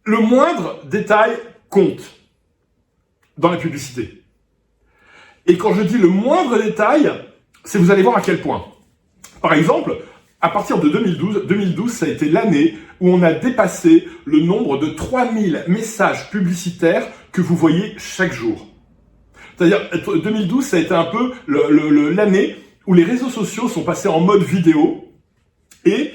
le moindre détail compte dans la publicité. Et quand je dis le moindre détail, c'est vous allez voir à quel point. Par exemple, à partir de 2012, ça a été l'année où on a dépassé le nombre de 3000 messages publicitaires que vous voyez chaque jour. C'est-à-dire, 2012, ça a été un peu l'année où les réseaux sociaux sont passés en mode vidéo. Et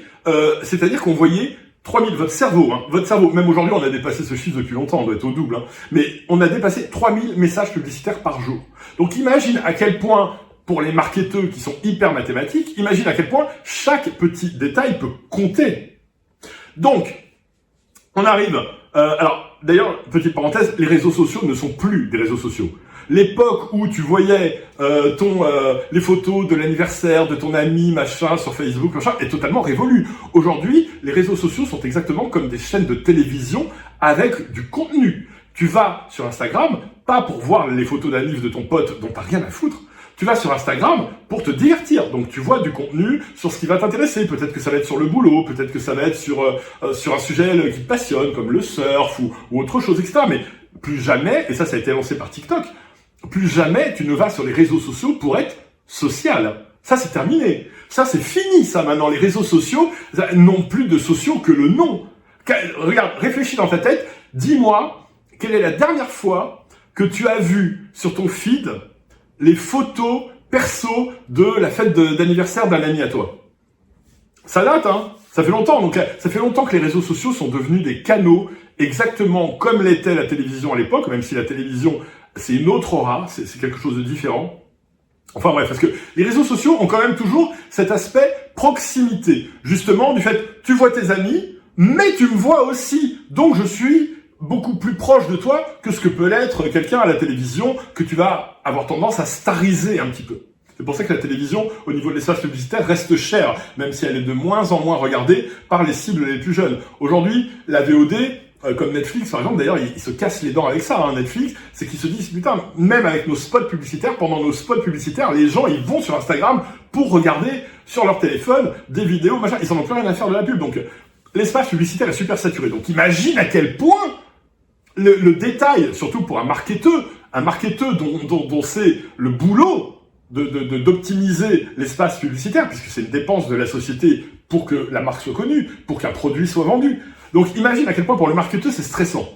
c'est-à-dire qu'on voyait 3000, votre cerveau, même aujourd'hui on a dépassé ce chiffre depuis longtemps, on doit être au double, mais on a dépassé 3000 messages publicitaires par jour. Donc imagine à quel point, pour les marketeurs qui sont hyper mathématiques, imagine à quel point chaque petit détail peut compter. Donc, on arrive, alors d'ailleurs, petite parenthèse, les réseaux sociaux ne sont plus des réseaux sociaux. L'époque où tu voyais les photos de l'anniversaire de ton ami, machin, sur Facebook, machin, est totalement révolue. Aujourd'hui, les réseaux sociaux sont exactement comme des chaînes de télévision avec du contenu. Tu vas sur Instagram, pas pour voir les photos d'anniv de ton pote dont t'as rien à foutre. Tu vas sur Instagram pour te divertir. Donc tu vois du contenu sur ce qui va t'intéresser. Peut-être que ça va être sur le boulot, peut-être que ça va être sur un sujet qui te passionne, comme le surf ou autre chose, etc. Mais plus jamais, et ça a été lancé par TikTok, plus jamais tu ne vas sur les réseaux sociaux pour être social. Ça, c'est terminé. Ça, c'est fini, ça, maintenant. Les réseaux sociaux n'ont plus de sociaux que le nom. Regarde, réfléchis dans ta tête. Dis-moi, quelle est la dernière fois que tu as vu sur ton feed les photos perso de la fête d'anniversaire d'un ami à toi? Ça date, hein? Ça fait longtemps. Donc, ça fait longtemps que les réseaux sociaux sont devenus des canaux exactement comme l'était la télévision à l'époque, même si la télévision, c'est une autre aura, c'est quelque chose de différent. Enfin bref, parce que les réseaux sociaux ont quand même toujours cet aspect proximité. Justement, du fait, tu vois tes amis, mais tu me vois aussi. Donc, je suis beaucoup plus proche de toi que ce que peut l'être quelqu'un à la télévision que tu vas avoir tendance à stariser un petit peu. C'est pour ça que la télévision, au niveau de l'espace publicitaire, reste chère, même si elle est de moins en moins regardée par les cibles les plus jeunes. Aujourd'hui, la VOD, comme Netflix par exemple, d'ailleurs, ils se cassent les dents avec ça, hein, Netflix, c'est qu'ils se disent, putain, même avec nos spots publicitaires, pendant nos spots publicitaires, les gens, ils vont sur Instagram pour regarder sur leur téléphone des vidéos, machin, ils en ont plus rien à faire de la pub. Donc, l'espace publicitaire est super saturé. Donc, imagine à quel point le détail, surtout pour un marketeur dont c'est le boulot d'optimiser l'espace publicitaire, puisque c'est une dépense de la société pour que la marque soit connue, pour qu'un produit soit vendu. Donc imagine à quel point pour le marketeur c'est stressant.